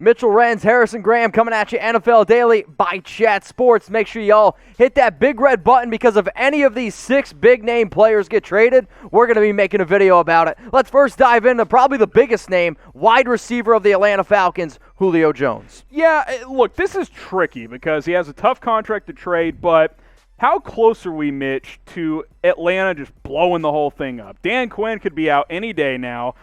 Mitchell Renz, Harrison Graham coming at you, NFL Daily by Chat Sports. Make sure y'all hit that big red button because if any of these 6 big-name players get traded, we're going to be making a video about it. Let's first dive into probably the biggest name, wide receiver of the Atlanta Falcons, Julio Jones. Yeah, look, this is tricky because he has a tough contract to trade, but how close are we, Mitch, to Atlanta just blowing the whole thing up? Dan Quinn could be out any day now.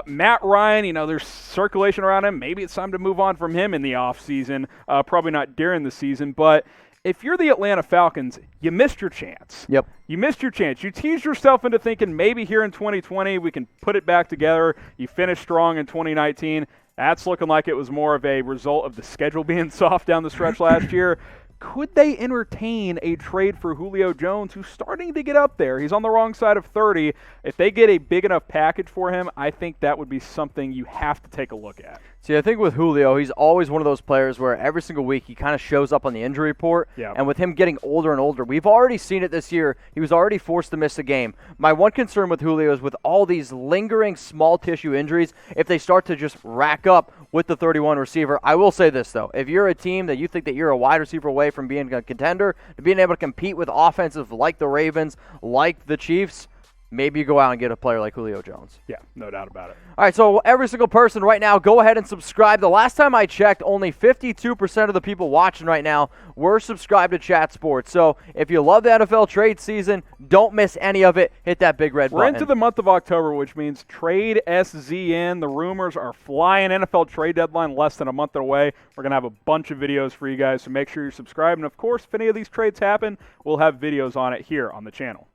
Matt Ryan, there's circulation around him. Maybe it's time to move on from him in the offseason. Probably not during the season. But if you're the Atlanta Falcons, you missed your chance. Yep. You missed your chance. You teased yourself into thinking maybe here in 2020 we can put it back together. You finished strong in 2019. That's looking like it was more of a result of the schedule being soft down the stretch last year. Could they entertain a trade for Julio Jones, who's starting to get up there? He's on the wrong side of 30. If they get a big enough package for him, I think that would be something you have to take a look at. See, I think with Julio, he's always one of those players where every single week he kind of shows up on the injury report. Yeah. And with him getting older and older, we've already seen it this year. He was already forced to miss a game. My one concern with Julio is with all these lingering small tissue injuries, if they start to just rack up with the 31 receiver. I will say this, though. If you're a team that you think that you're a wide receiver away from being a contender, to being able to compete with offensive like the Ravens, like the Chiefs, maybe you go out and get a player like Julio Jones. Yeah, no doubt about it. All right, so every single person right now, go ahead and subscribe. The last time I checked, only 52% of the people watching right now were subscribed to Chat Sports. So if you love the NFL trade season, don't miss any of it. Hit that big red button. We're into the month of October, which means trade SZN. The rumors are flying. NFL trade deadline less than a month away. We're going to have a bunch of videos for you guys, so make sure you're subscribed. And, of course, if any of these trades happen, we'll have videos on it here on the channel.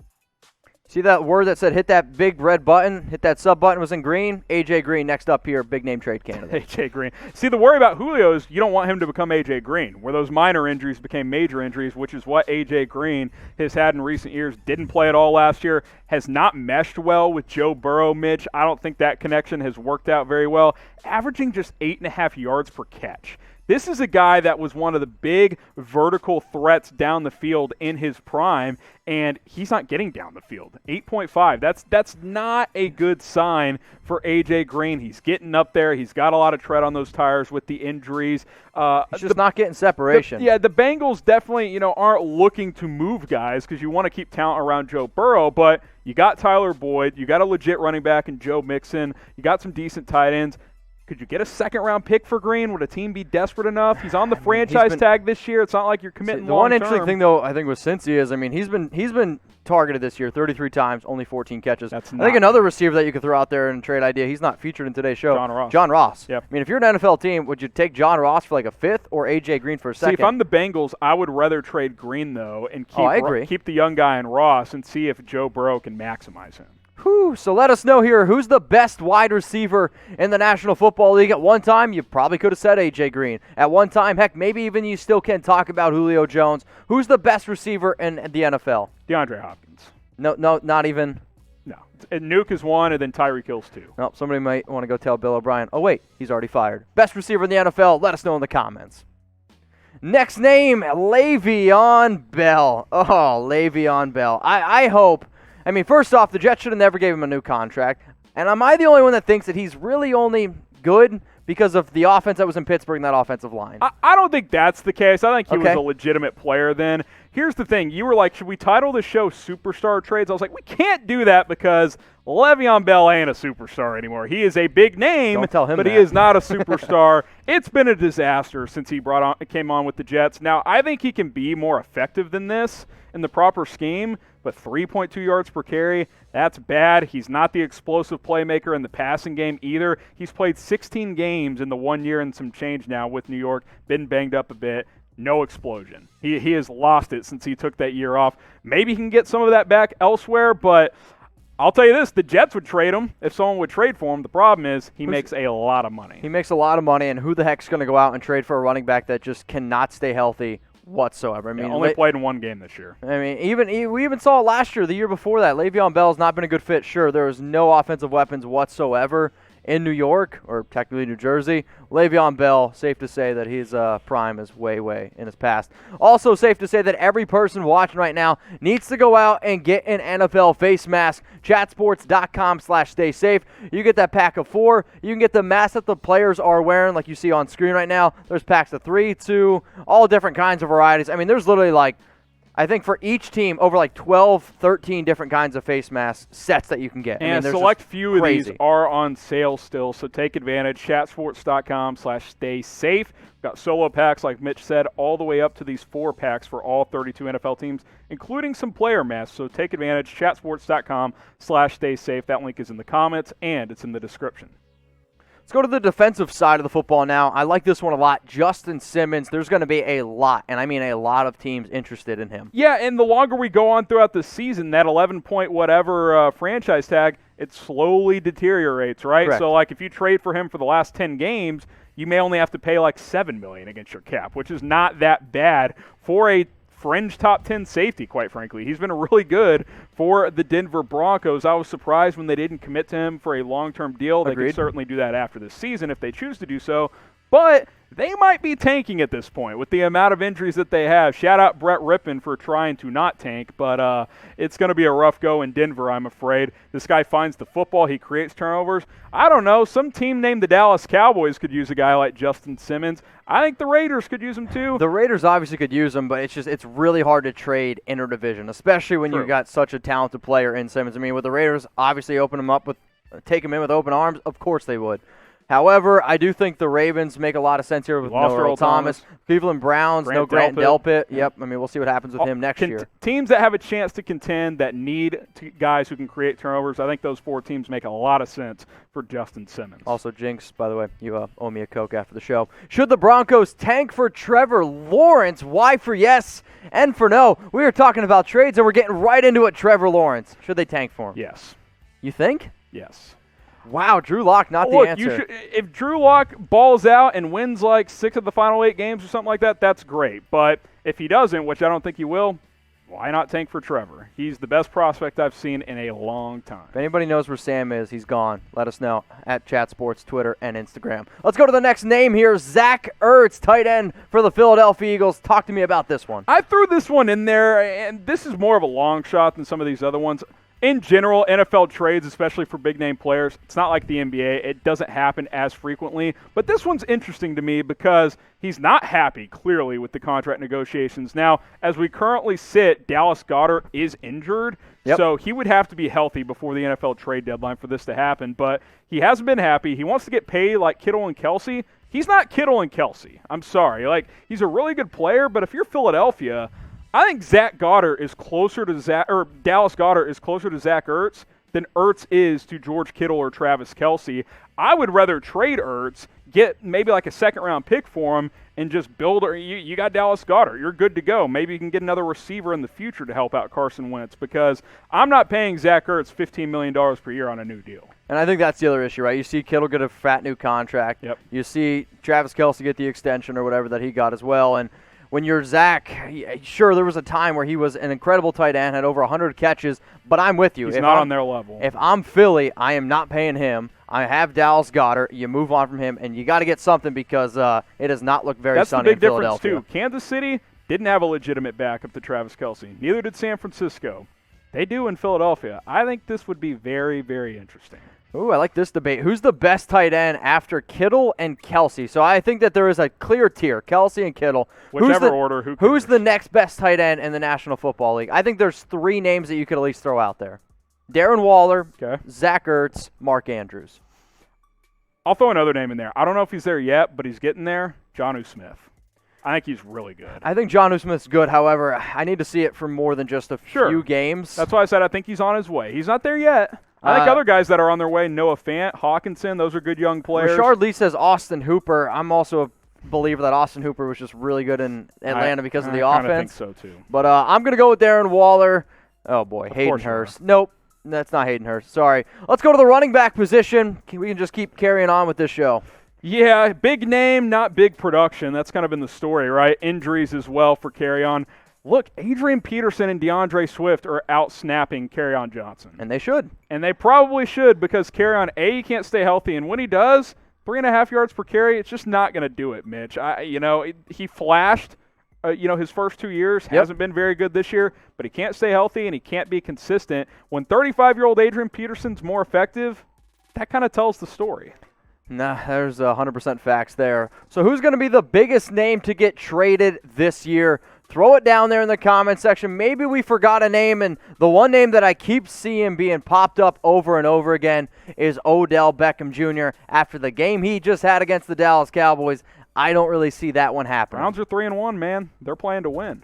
See that word that said hit that big red button? Hit that sub button was in green. A.J. Green next up here, big name trade candidate. A.J. Green. See, the worry about Julio is you don't want him to become A.J. Green, where those minor injuries became major injuries, which is what A.J. Green has had in recent years. Didn't play at all last year. Has not meshed well with Joe Burrow, Mitch. I don't think that connection has worked out very well. Averaging just 8.5 yards per catch. This is a guy that was one of the big vertical threats down the field in his prime, and he's not getting down the field. 8.5. That's not a good sign for A.J. Green. He's getting up there. He's got a lot of tread on those tires with the injuries. He's just not getting separation. The Bengals definitely, aren't looking to move guys because you want to keep talent around Joe Burrow, but you got Tyler Boyd. You got a legit running back in Joe Mixon. You got some decent tight ends. Could you get a second-round pick for Green? Would a team be desperate enough? He's on the franchise tag this year. It's not like you're committing long-term. The one interesting thing, though, I think with Cincy is, he's been targeted this year 33 times, only 14 catches. I think another receiver that you could throw out there in a trade idea, he's not featured in today's show. John Ross. Yep. If you're an NFL team, would you take John Ross for like a fifth or A.J. Green for a second? See, if I'm the Bengals, I would rather trade Green, though, and keep the young guy in Ross and see if Joe Burrow can maximize him. Whew, so let us know here, who's the best wide receiver in the National Football League? At one time, you probably could have said A.J. Green. At one time, heck, maybe even you still can talk about Julio Jones. Who's the best receiver in the NFL? DeAndre Hopkins. No, not even. No. And Nuke is one, and then Tyreek Hill's two. No, somebody might want to go tell Bill O'Brien. Oh, wait, he's already fired. Best receiver in the NFL, let us know in the comments. Next name, Le'Veon Bell. Oh, Le'Veon Bell. I hope. First off, the Jets should have never gave him a new contract. And am I the only one that thinks that he's really only good because of the offense that was in Pittsburgh and that offensive line? I don't think that's the case. I think he was a legitimate player then. Here's the thing. You were like, should we title the show Superstar Trades? I was like, we can't do that because Le'Veon Bell ain't a superstar anymore. He is a big name, Don't tell him but that. He is not a superstar. It's been a disaster since he came on with the Jets. Now, I think he can be more effective than this in the proper scheme, but 3.2 yards per carry, that's bad. He's not the explosive playmaker in the passing game either. He's played 16 games in the 1 year and some change now with New York, been banged up a bit. No explosion. He has lost it since he took that year off. Maybe he can get some of that back elsewhere, but I'll tell you this, the Jets would trade him if someone would trade for him. The problem is he makes a lot of money. He makes a lot of money, and who the heck's going to go out and trade for a running back that just cannot stay healthy whatsoever? Only played in one game this year. We even saw it last year, the year before that. Le'Veon Bell's not been a good fit. Sure, there was no offensive weapons whatsoever in New York, or technically New Jersey. Le'Veon Bell, safe to say that his prime is way in his past. Also safe to say that every person watching right now needs to go out and get an NFL face mask. Chatsports.com/stay safe. You get that pack of 4. You can get the mask that the players are wearing, like you see on screen right now. There's packs of 3, 2, all different kinds of varieties. I mean, there's literally I think for each team, over 12, 13 different kinds of face mask sets that you can get. And select few of these are on sale still, so take advantage. Chatsports.com/stay safe. We've got solo packs, like Mitch said, all the way up to these 4 packs for all 32 NFL teams, including some player masks. So take advantage. Chatsports.com/stay safe. That link is in the comments, and it's in the description. Let's go to the defensive side of the football now. I like this one a lot. Justin Simmons, there's going to be a lot, and I mean a lot of teams interested in him. Yeah, and the longer we go on throughout the season, that 11-point whatever franchise tag, it slowly deteriorates, right? Correct. So, if you trade for him for the last 10 games, you may only have to pay $7 million against your cap, which is not that bad for a fringe top 10 safety, quite frankly. He's been really good for the Denver Broncos. I was surprised when they didn't commit to him for a long-term deal. They could certainly do that after this season if they choose to do so. But they might be tanking at this point with the amount of injuries that they have. Shout out Brett Rippon for trying to not tank, but it's going to be a rough go in Denver, I'm afraid. This guy finds the football. He creates turnovers. I don't know. Some team named the Dallas Cowboys could use a guy like Justin Simmons. I think the Raiders could use him too. The Raiders obviously could use him, but it's really hard to trade interdivision, especially when you've got such a talented player in Simmons. I mean, would the Raiders obviously take him in with open arms? Of course they would. However, I do think the Ravens make a lot of sense here with no Earl Thomas. Cleveland Browns, no Grant Delpit. Yep, I mean, we'll see what happens with him next year. Teams that have a chance to contend, that need guys who can create turnovers, I think those 4 teams make a lot of sense for Justin Simmons. Also, Jinx, by the way, you owe me a Coke after the show. Should the Broncos tank for Trevor Lawrence? Why for yes and for no? We were talking about trades, and we're getting right into it. Trevor Lawrence. Should they tank for him? Yes. You think? Yes. Wow, Drew Lock, not the answer. If Drew Lock balls out and wins 6 of the final 8 games or something like that, that's great. But if he doesn't, which I don't think he will, why not tank for Trevor? He's the best prospect I've seen in a long time. If anybody knows where Sam is, he's gone. Let us know at Chat Sports, Twitter, and Instagram. Let's go to the next name here, Zach Ertz, tight end for the Philadelphia Eagles. Talk to me about this one. I threw this one in there, and this is more of a long shot than some of these other ones. In general, NFL trades, especially for big-name players, it's not like the NBA. It doesn't happen as frequently. But this one's interesting to me because he's not happy, clearly, with the contract negotiations. Now, as we currently sit, Dallas Goedert is injured, so he would have to be healthy before the NFL trade deadline for this to happen. But he hasn't been happy. He wants to get paid like Kittle and Kelsey. He's not Kittle and Kelsey. I'm sorry. He's a really good player, but if you're Philadelphia, I think Dallas Goedert is closer to Zach Ertz than Ertz is to George Kittle or Travis Kelsey. I would rather trade Ertz, get maybe a second-round pick for him, and just build. You got Dallas Goedert. You're good to go. Maybe you can get another receiver in the future to help out Carson Wentz, because I'm not paying Zach Ertz $15 million per year on a new deal. And I think that's the other issue, right? You see Kittle get a fat new contract. Yep. You see Travis Kelsey get the extension or whatever that he got as well, and when you're Zach, sure, there was a time where he was an incredible tight end, had over 100 catches, but I'm with you. He's not on their level. If I'm Philly, I am not paying him. I have Dallas Goedert. You move on from him, and you got to get something because it does not look very sunny in Philadelphia. That's the big difference, too. Kansas City didn't have a legitimate backup to Travis Kelsey. Neither did San Francisco. They do in Philadelphia. I think this would be very, very interesting. Ooh, I like this debate. Who's the best tight end after Kittle and Kelsey? So I think that there is a clear tier, Kelsey and Kittle. Whichever order, who cares? Who's the next best tight end in the National Football League? I think there's 3 names that you could at least throw out there. Darren Waller, Zach Ertz, Mark Andrews. I'll throw another name in there. I don't know if he's there yet, but he's getting there. Jonnu Smith. I think he's really good. I think Jonnu Smith's good. However, I need to see it for more than just a few games. That's why I said I think he's on his way. He's not there yet. I think other guys that are on their way, Noah Fant, Hawkinson, those are good young players. Richard Lee says Austin Hooper. I'm also a believer that Austin Hooper was just really good in Atlanta because of the offense. I think so, too. But I'm going to go with Darren Waller. Oh, boy, Hayden Hurst. Nope, that's not Hayden Hurst. Sorry. Let's go to the running back position. We can just keep carrying on with this show. Yeah, big name, not big production. That's kind of been the story, right? Injuries as well for Kerryon. look, Adrian Peterson and DeAndre Swift are out-snapping Kerryon Johnson. And they should. And they probably should, because Kerryon, he can't stay healthy. And when he does, 3.5 yards per carry, it's just not going to do it, Mitch. He flashed, his first 2 years. Yep. Hasn't been very good this year, but he can't stay healthy and he can't be consistent. When 35-year-old Adrian Peterson's more effective, that kind of tells the story. Nah, there's 100% facts there. So who's going to be the biggest name to get traded this year? Throw it down there in the comment section. Maybe we forgot a name, and the one name that I keep seeing being popped up over and over again is Odell Beckham Jr. After the game he just had against the Dallas Cowboys, I don't really see that one happening. Browns are 3-1, man. They're playing to win.